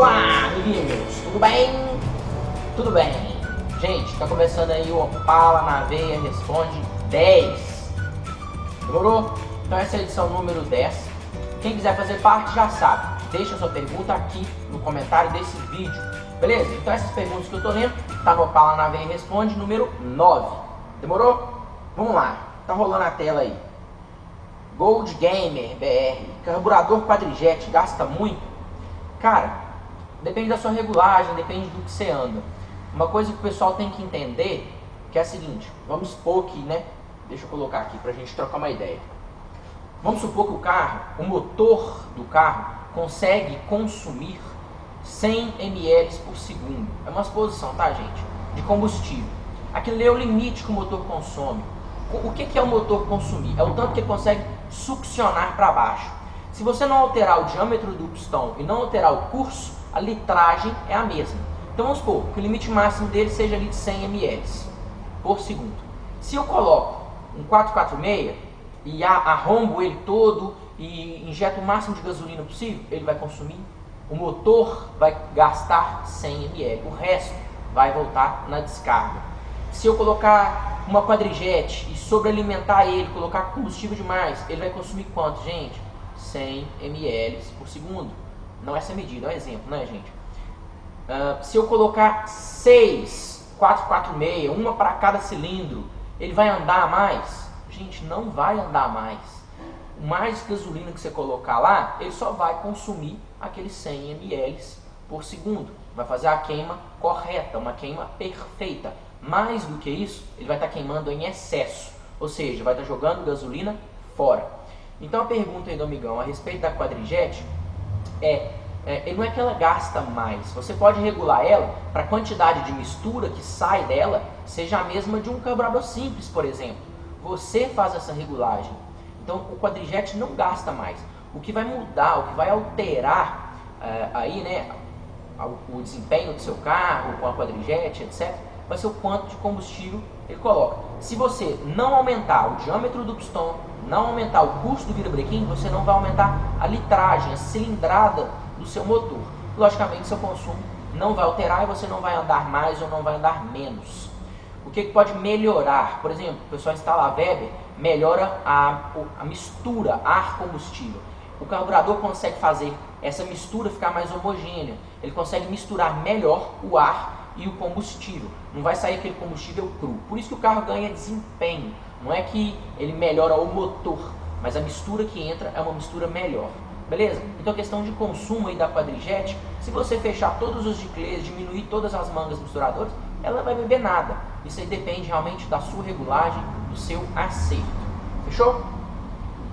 Olá, amiguinhos, tudo bem? Tudo bem. Gente, tá começando aí o Opala na Veia Responde 10. Demorou? Então essa é a edição número 10. Quem quiser fazer parte já sabe, deixa sua pergunta aqui no comentário desse vídeo, beleza? Então essas perguntas que eu tô lendo tá no Opala na Veia Responde número 9. Demorou? Vamos lá, tá rolando a tela aí. Gold Gamer BR, carburador quadrijet gasta muito? Cara, depende da sua regulagem, depende do que você anda. Uma coisa que o pessoal tem que entender, que é a seguinte, vamos supor que, né, deixa eu colocar aqui pra gente trocar uma ideia. Vamos supor que o carro, o motor do carro, consegue consumir 100 ml por segundo. É uma suposição, tá, gente? De combustível. Aquilo é o limite que o motor consome. O que é o motor consumir? É o tanto que ele consegue succionar para baixo. Se você não alterar o diâmetro do pistão e não alterar o curso, a litragem é a mesma. Então vamos supor que o limite máximo dele seja ali de 100 ml por segundo. Se eu coloco um 446 e arrombo ele todo e injeto o máximo de gasolina possível, ele vai consumir, o motor vai gastar 100 ml, o resto vai voltar na descarga. Se eu colocar uma quadrijet e sobrealimentar ele, colocar combustível demais, ele vai consumir quanto, gente? 100 ml por segundo. Não essa medida, é um exemplo, né, gente? Se eu colocar 6 446, uma para cada cilindro, ele vai andar mais? Gente, não vai andar mais. O mais gasolina que você colocar lá, ele só vai consumir aqueles 100 ml por segundo. Vai fazer a queima correta, uma queima perfeita. Mais do que isso, ele vai estar queimando em excesso, ou seja, vai estar jogando gasolina fora. Então a pergunta aí do amigão a respeito da quadrijet não é que ela gasta mais. Você pode regular ela para a quantidade de mistura que sai dela seja a mesma de um carburador simples, por exemplo. Você faz essa regulagem. Então o quadrijet não gasta mais. O que vai mudar, o que vai alterar aí, né, o desempenho do seu carro com a quadrijet, etc., vai ser o quanto de combustível ele coloca. Se você não aumentar o diâmetro do pistão, não aumentar o curso do virabrequim, você não vai aumentar a litragem, a cilindrada do seu motor. Logicamente, seu consumo não vai alterar e você não vai andar mais ou não vai andar menos. O que pode melhorar? Por exemplo, o pessoal instala a Weber, melhora a mistura ar-combustível. O carburador consegue fazer essa mistura ficar mais homogênea. Ele consegue misturar melhor o ar e o combustível. Não vai sair aquele combustível cru. Por isso que o carro ganha desempenho. Não é que ele melhora o motor, mas a mistura que entra é uma mistura melhor. Beleza? Então a questão de consumo aí da quadrijet, se você fechar todos os giclês, diminuir todas as mangas misturadoras, ela não vai beber nada. Isso aí depende realmente da sua regulagem, do seu acerto. Fechou? Vou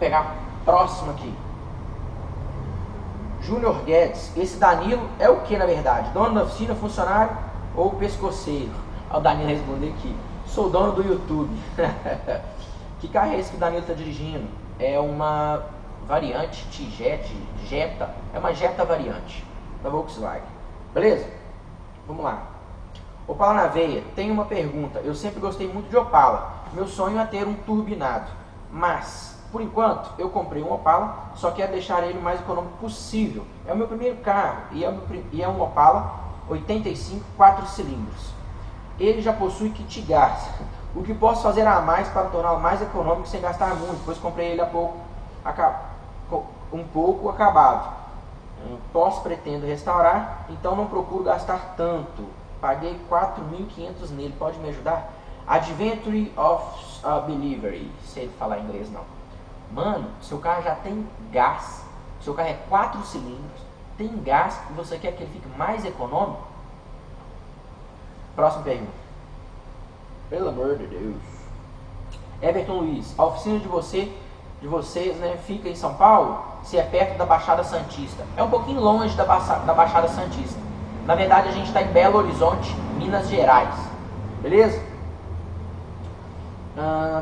pegar a próxima aqui. Júnior Guedes, esse Danilo é o que na verdade? Dono da oficina, funcionário ou pescoceiro? Olha o Danilo responder aqui. Sou dono do YouTube. Que carro é esse que o Danilo está dirigindo? É uma variante Jetta. É uma Jetta variante da Volkswagen. Beleza? Vamos lá. Opala na veia. Tem uma pergunta. Eu sempre gostei muito de Opala. Meu sonho é ter um turbinado. Mas, por enquanto, eu comprei um Opala. Só quero deixar ele o mais econômico possível. É o meu primeiro carro. E é um Opala 85 4 cilindros. Ele já possui kit gás. O que posso fazer a mais para torná-lo mais econômico sem gastar muito? Pois comprei ele há pouco, um pouco acabado. Pretendo restaurar, então não procuro gastar tanto. Paguei 4.500 nele. Pode me ajudar? Adventure of Delivery. Se ele falar inglês não. Mano, seu carro já tem gás. Seu carro é 4 cilindros. Tem gás e você quer que ele fique mais econômico? Próxima pergunta. Pelo amor de Deus. Everton Luiz, a oficina de vocês, né, fica em São Paulo? Se é perto da Baixada Santista. É um pouquinho longe da Baixada Santista. Na verdade, a gente está em Belo Horizonte, Minas Gerais. Beleza?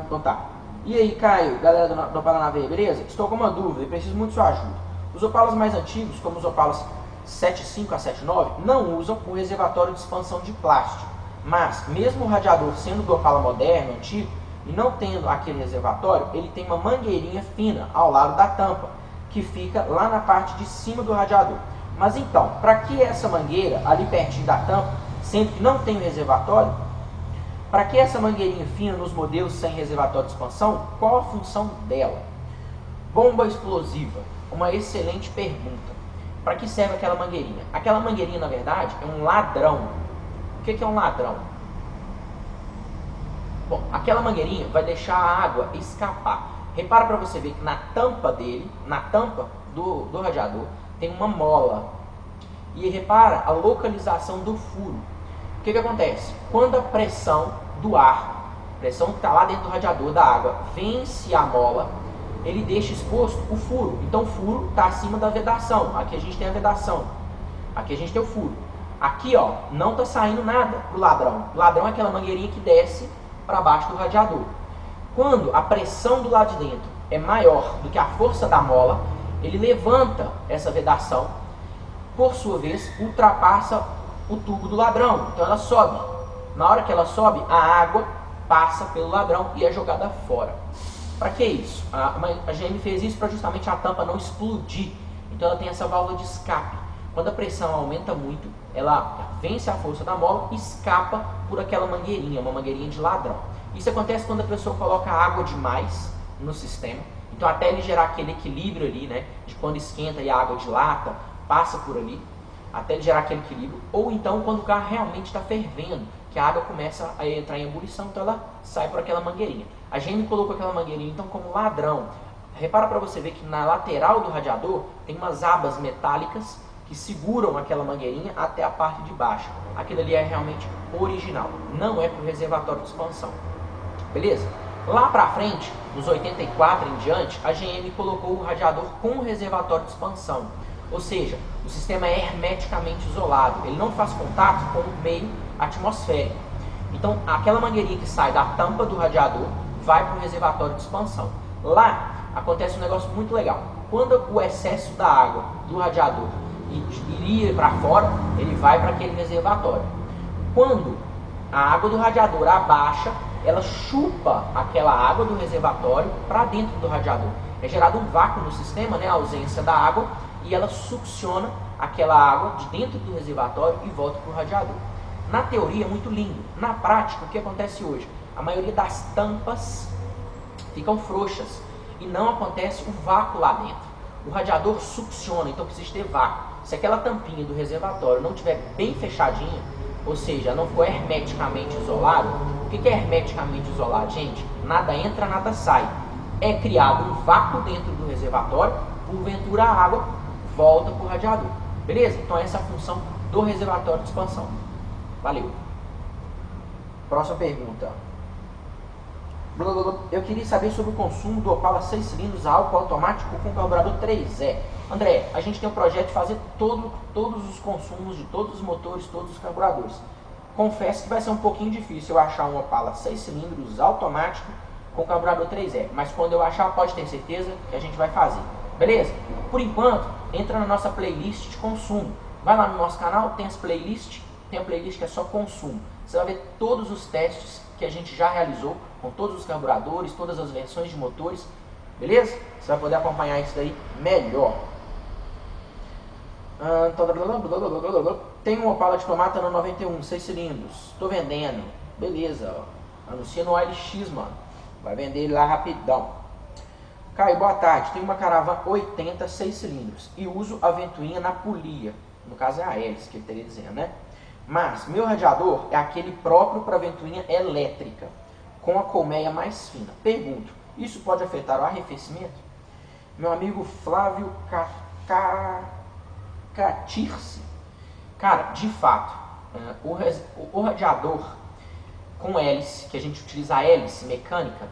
Então tá. E aí, Caio, galera do Opala na Veia, beleza? Estou com uma dúvida e preciso muito de sua ajuda. Os Opalas mais antigos, como os Opalas 75 a 79, não usam o reservatório de expansão de plástico. Mas, mesmo o radiador sendo do Opala moderno, antigo, e não tendo aquele reservatório, ele tem uma mangueirinha fina ao lado da tampa, que fica lá na parte de cima do radiador. Mas então, para que essa mangueira ali pertinho da tampa, sendo que não tem reservatório, para que essa mangueirinha fina nos modelos sem reservatório de expansão, qual a função dela? Bomba explosiva, uma excelente pergunta. Para que serve aquela mangueirinha? Aquela mangueirinha, na verdade, é um ladrão. O que é um ladrão? Bom, aquela mangueirinha vai deixar a água escapar. Repara para você ver que na tampa dele, na tampa do radiador, tem uma mola. E repara a localização do furo. O que acontece? Quando a pressão do ar, a pressão que está lá dentro do radiador da água, vence a mola, ele deixa exposto o furo. Então o furo está acima da vedação. Aqui a gente tem a vedação. Aqui a gente tem o furo. Aqui, ó, não está saindo nada do ladrão. O ladrão é aquela mangueirinha que desce para baixo do radiador. Quando a pressão do lado de dentro é maior do que a força da mola, ele levanta essa vedação, por sua vez, ultrapassa o tubo do ladrão. Então ela sobe. Na hora que ela sobe, a água passa pelo ladrão e é jogada fora. Para que isso? A GM fez isso para justamente a tampa não explodir. Então ela tem essa válvula de escape. Quando a pressão aumenta muito, ela vence a força da mola e escapa por aquela mangueirinha, uma mangueirinha de ladrão. Isso acontece quando a pessoa coloca água demais no sistema. Então até ele gerar aquele equilíbrio ali, né? De quando esquenta e a água dilata, passa por ali. Até ele gerar aquele equilíbrio. Ou então quando o carro realmente está fervendo, que a água começa a entrar em ebulição, então ela sai por aquela mangueirinha. A GM colocou aquela mangueirinha então como ladrão. Repara para você ver que na lateral do radiador tem umas abas metálicas que seguram aquela mangueirinha até a parte de baixo. Aquilo ali é realmente original, não é para o reservatório de expansão. Beleza? Lá para frente, nos 84 em diante, a GM colocou o radiador com reservatório de expansão. Ou seja, o sistema é hermeticamente isolado, ele não faz contato com o meio atmosférico. Então, aquela mangueirinha que sai da tampa do radiador vai para o reservatório de expansão. Lá acontece um negócio muito legal. Quando o excesso da água do radiador iria para fora, ele vai para aquele reservatório. Quando a água do radiador abaixa, ela chupa aquela água do reservatório para dentro do radiador. É gerado um vácuo no sistema, né, a ausência da água, e ela succiona aquela água de dentro do reservatório e volta para o radiador. Na teoria é muito lindo. Na prática, o que acontece hoje? A maioria das tampas ficam frouxas e não acontece o vácuo lá dentro. O radiador succiona, então precisa ter vácuo. Se aquela tampinha do reservatório não estiver bem fechadinha, ou seja, não for hermeticamente isolado, o que é hermeticamente isolado, gente? Nada entra, nada sai. É criado um vácuo dentro do reservatório, porventura a água volta para o radiador. Beleza? Então essa é a função do reservatório de expansão. Valeu. Próxima pergunta. Eu queria saber sobre o consumo do Opala 6 cilindros a álcool automático com carburador 3E. André, a gente tem um projeto de fazer todos os consumos de todos os motores, todos os carburadores. Confesso que vai ser um pouquinho difícil eu achar um Opala 6 cilindros automático com carburador 3E. Mas quando eu achar, pode ter certeza que a gente vai fazer. Beleza? Por enquanto, entra na nossa playlist de consumo. Vai lá no nosso canal, tem as playlists. Tem a playlist que é só consumo. Você vai ver todos os testes que a gente já realizou com todos os carburadores, todas as versões de motores. Beleza? Você vai poder acompanhar isso daí melhor. Tem um Opala Diplomata no 91, 6 cilindros. Tô vendendo. Beleza, ó. Anuncia no OLX, mano. Vai vender ele lá rapidão. Caio, boa tarde. Tem uma Caravan 80, 6 cilindros. E uso a ventoinha na polia. No caso é a hélice que ele estaria dizendo, né? Mas meu radiador é aquele próprio para ventoinha elétrica, com a colmeia mais fina. Pergunto, isso pode afetar o arrefecimento? Meu amigo Flávio Catirce. Cara, de fato, o radiador com hélice, que a gente utiliza a hélice mecânica,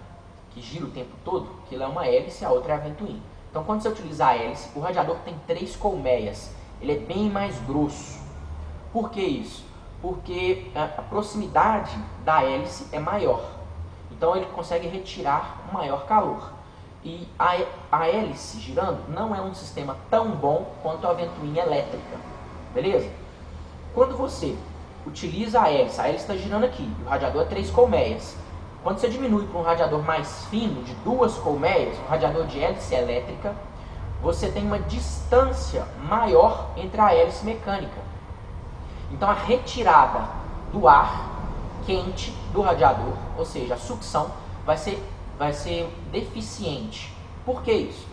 que gira o tempo todo, que ela é uma hélice, a outra é a ventoinha. Então quando você utiliza a hélice, o radiador tem 3 colmeias, ele é bem mais grosso. Por que isso? Porque a proximidade da hélice é maior. Então ele consegue retirar um maior calor. E a hélice girando não é um sistema tão bom quanto a ventoinha elétrica. Beleza? Quando você utiliza a hélice está girando aqui, e o radiador é 3 colmeias. Quando você diminui para um radiador mais fino, de 2 colmeias, um radiador de hélice elétrica, você tem uma distância maior entre a hélice mecânica. Então a retirada do ar quente do radiador, ou seja, a sucção, vai ser deficiente. Por que isso?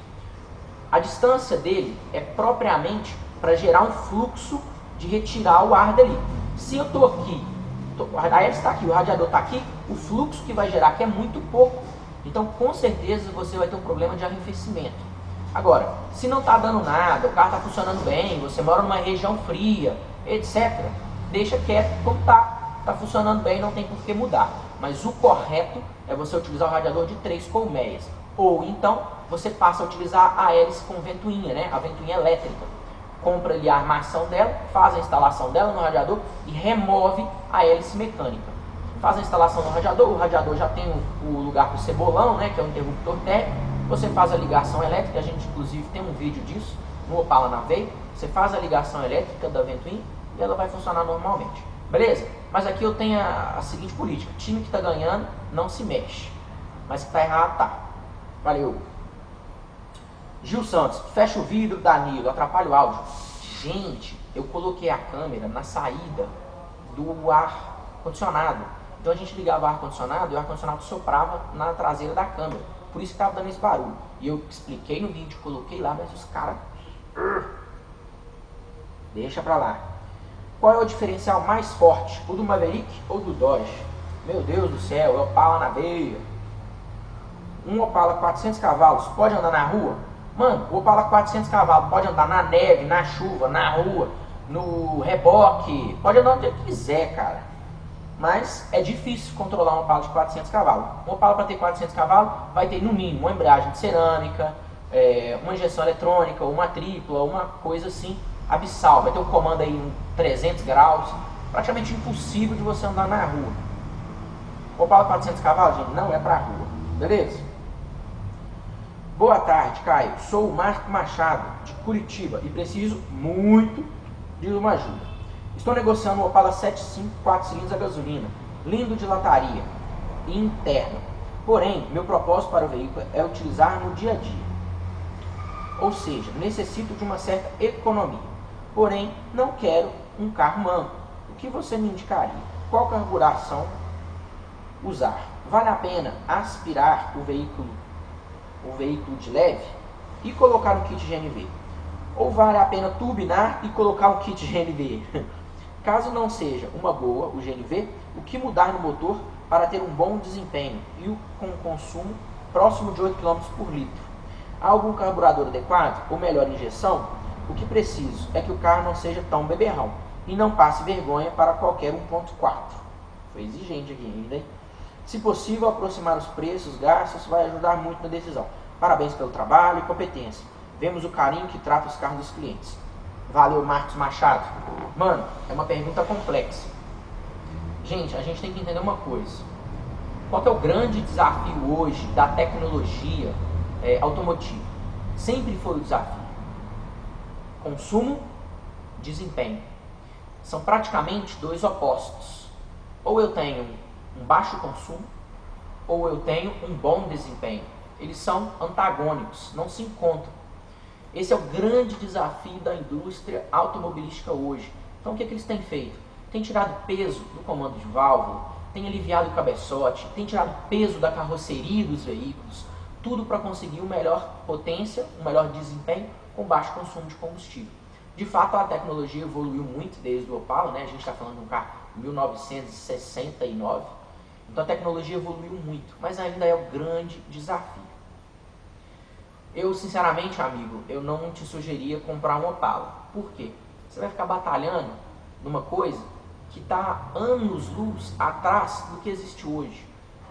A distância dele é propriamente para gerar um fluxo de retirar o ar dali. Se eu estou aqui, a hélice está aqui, o radiador está aqui, o fluxo que vai gerar aqui é muito pouco. Então, com certeza, você vai ter um problema de arrefecimento. Agora, se não está dando nada, o carro está funcionando bem, você mora numa região fria, etc., deixa quieto como está. Está funcionando bem, não tem por que mudar. Mas o correto é você utilizar o radiador de 3 colmeias. Ou então, você passa a utilizar a hélice com ventoinha, né? A ventoinha elétrica. Compra ali a armação dela, faz a instalação dela no radiador e remove a hélice mecânica. Faz a instalação no radiador, o radiador já tem o lugar para o cebolão, né? Que é o interruptor térmico. Você faz a ligação elétrica, a gente inclusive tem um vídeo disso no Opala Naveia. Você faz a ligação elétrica da ventoinha e ela vai funcionar normalmente. Beleza? Mas aqui eu tenho a seguinte política: time que está ganhando não se mexe, mas que está errado, tá. Valeu. Gil Santos, fecha o vidro, Danilo, atrapalha o áudio. Gente, eu coloquei a câmera na saída do ar-condicionado. Então a gente ligava o ar-condicionado e o ar-condicionado soprava na traseira da câmera. Por isso que estava dando esse barulho. E eu expliquei no vídeo, coloquei lá, mas os caras... Deixa pra lá. Qual é o diferencial mais forte? O do Maverick ou do Dodge? Meu Deus do céu, é Opala na veia. Um Opala 400 cavalos pode andar na rua? Mano, o Opala 400 cavalos pode andar na neve, na chuva, na rua, no reboque, pode andar onde ele quiser, cara. Mas é difícil controlar um Opala de 400 cavalos. Um Opala para ter 400 cavalos vai ter no mínimo uma embreagem de cerâmica, uma injeção eletrônica, uma tripla, uma coisa assim abissal. Vai ter um comando aí em 300 graus, praticamente impossível de você andar na rua. O Opala 400 cavalos, gente, não é para rua, beleza? Boa tarde, Caio. Sou o Marco Machado, de Curitiba, e preciso muito de uma ajuda. Estou negociando um Opala 75 4 cilindros a gasolina, lindo de lataria e interno. Porém, meu propósito para o veículo é utilizar no dia a dia. Ou seja, necessito de uma certa economia. Porém, não quero um carro manco. O que você me indicaria? Qual carburação usar? Vale a pena aspirar o veículo de leve e colocar um kit GNV? Ou vale a pena turbinar e colocar um kit GNV? Caso não seja uma boa o GNV, o que mudar no motor para ter um bom desempenho e com consumo próximo de 8 km por litro? Há algum carburador adequado ou melhor injeção? O que preciso é que o carro não seja tão beberrão e não passe vergonha para qualquer 1.4. Foi exigente aqui ainda, hein? Se possível, aproximar os preços, gastos, vai ajudar muito na decisão. Parabéns pelo trabalho e competência. Vemos o carinho que trata os carros dos clientes. Valeu, Marcos Machado. Mano, é uma pergunta complexa. Gente, a gente tem que entender uma coisa. Qual que é o grande desafio hoje da tecnologia automotiva? Sempre foi o desafio. Consumo, desempenho. São praticamente dois opostos. Ou eu tenho um baixo consumo, ou eu tenho um bom desempenho. Eles são antagônicos, não se encontram. Esse é o grande desafio da indústria automobilística hoje. Então o que eles têm feito? Tem tirado peso do comando de válvula, tem aliviado o cabeçote, tem tirado peso da carroceria dos veículos, tudo para conseguir uma melhor potência, um melhor desempenho com baixo consumo de combustível. De fato, a tecnologia evoluiu muito desde o Opala, né? A gente está falando de um carro de 1969, então a tecnologia evoluiu muito, mas ainda é o grande desafio. Eu, sinceramente, amigo, eu não te sugeria comprar um Opala. Por quê? Você vai ficar batalhando numa coisa que está anos-luz atrás do que existe hoje.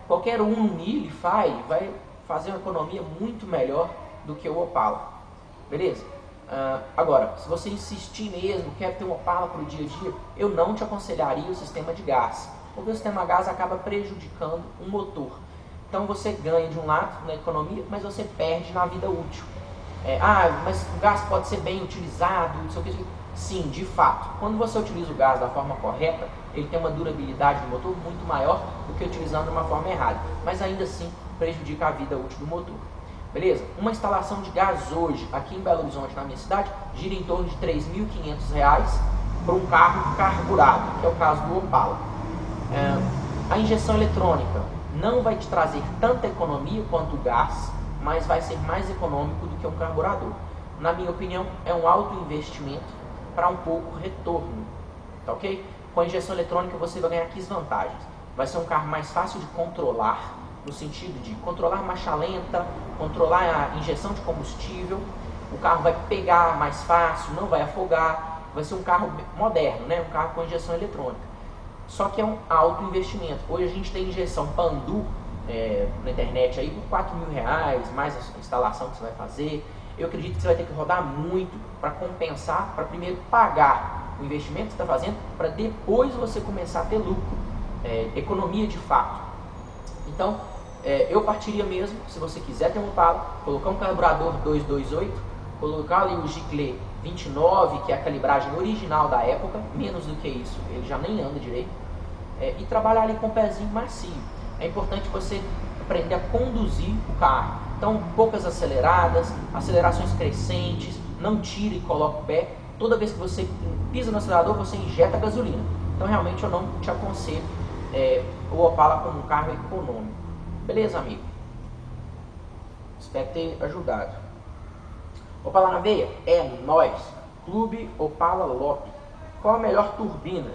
Qualquer um no Mille vai fazer uma economia muito melhor do que o Opala. Beleza? Agora, se você insistir mesmo, quer ter um Opala para o dia a dia, eu não te aconselharia o sistema de gás. Porque o sistema gás acaba prejudicando o motor. Então você ganha de um lado na economia, mas você perde na vida útil. Mas o gás pode ser bem utilizado, não sei o que. Sim, de fato. Quando você utiliza o gás da forma correta, ele tem uma durabilidade do motor muito maior do que utilizando de uma forma errada. Mas ainda assim prejudica a vida útil do motor. Beleza? Uma instalação de gás hoje, aqui em Belo Horizonte, na minha cidade, gira em torno de R$ 3.500 para um carro carburado, que é o caso do Opala. A injeção eletrônica não vai te trazer tanta economia quanto o gás, mas vai ser mais econômico do que um carburador. Na minha opinião, é um alto investimento para um pouco retorno, tá ok? Com a injeção eletrônica você vai ganhar aqui as vantagens. Vai ser um carro mais fácil de controlar, no sentido de controlar marcha lenta, controlar a injeção de combustível. O carro vai pegar mais fácil, não vai afogar. Vai ser um carro moderno, né? Um carro com injeção eletrônica. Só que é um alto investimento. Hoje a gente tem injeção Pandu na internet aí por R$ 4.000, mais a instalação que você vai fazer. Eu acredito que você vai ter que rodar muito para compensar, para primeiro pagar o investimento que você está fazendo, para depois você começar a ter lucro, economia de fato. Então, eu partiria mesmo, se você quiser ter um Opala, colocar um carburador 228, colocar ali o Giclée 29, que é a calibragem original da época, menos do que isso, ele já nem anda direito, e trabalhar ali com o pezinho macio. É importante você aprender a conduzir o carro. Então, poucas aceleradas, acelerações crescentes, não tire e coloque o pé. Toda vez que você pisa no acelerador, você injeta gasolina. Então, realmente, eu não te aconselho o Opala como um carro econômico. Beleza, amigo? Espero ter ajudado. Opala na veia? É nóis! Clube Opala Lop. Qual a melhor turbina?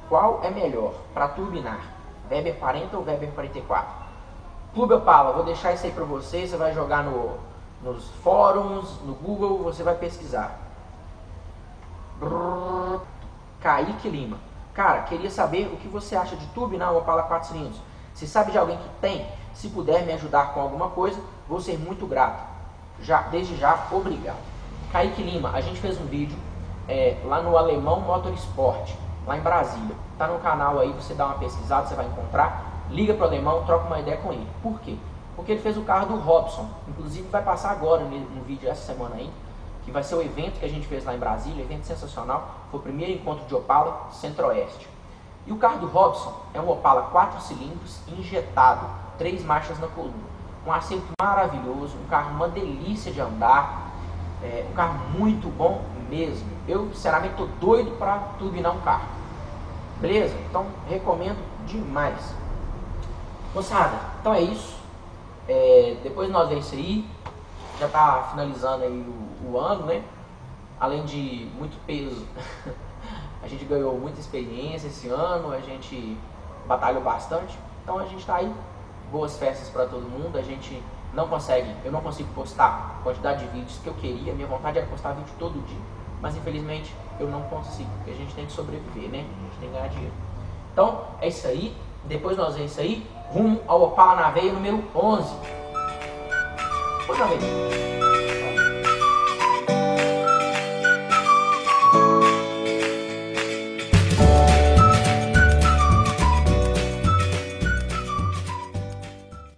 Qual é melhor para turbinar? Weber 40 ou Weber 44? Clube Opala, vou deixar isso aí para você. Você vai jogar nos fóruns, no Google, você vai pesquisar. Kaique Lima. Cara, queria saber o que você acha de turbinar um Opala 4 cilindros. Se sabe de alguém que tem, se puder me ajudar com alguma coisa, vou ser muito grato. Desde já, obrigado. Kaique Lima, a gente fez um vídeo lá no Alemão Motorsport, lá em Brasília. Tá no canal aí, você dá uma pesquisada, você vai encontrar. Liga pro Alemão, troca uma ideia com ele. Por quê? Porque ele fez o carro do Robson. Inclusive vai passar agora no vídeo essa semana aí, que vai ser o evento que a gente fez lá em Brasília, evento sensacional. Foi o primeiro encontro de Opala Centro-Oeste. E o carro do Robson é um Opala 4 cilindros, injetado, 3 marchas na coluna. Um assento maravilhoso, um carro uma delícia de andar, um carro muito bom mesmo. Eu, sinceramente, tô doido para turbinar um carro. Beleza? Então, recomendo demais. Moçada, então é isso. Depois nós vemos isso aí. Já tá finalizando aí o ano, né? Além de muito peso, a gente ganhou muita experiência esse ano, a gente batalhou bastante. Então a gente tá aí. Boas festas para todo mundo. A gente não consegue, eu não consigo postar a quantidade de vídeos que eu queria. Minha vontade era postar vídeo todo dia, mas infelizmente eu não consigo, porque a gente tem que sobreviver, né? A gente tem que ganhar dinheiro. Então é isso aí. Depois nós vemos isso aí, rumo ao Opala na veia número 11. Outra vez.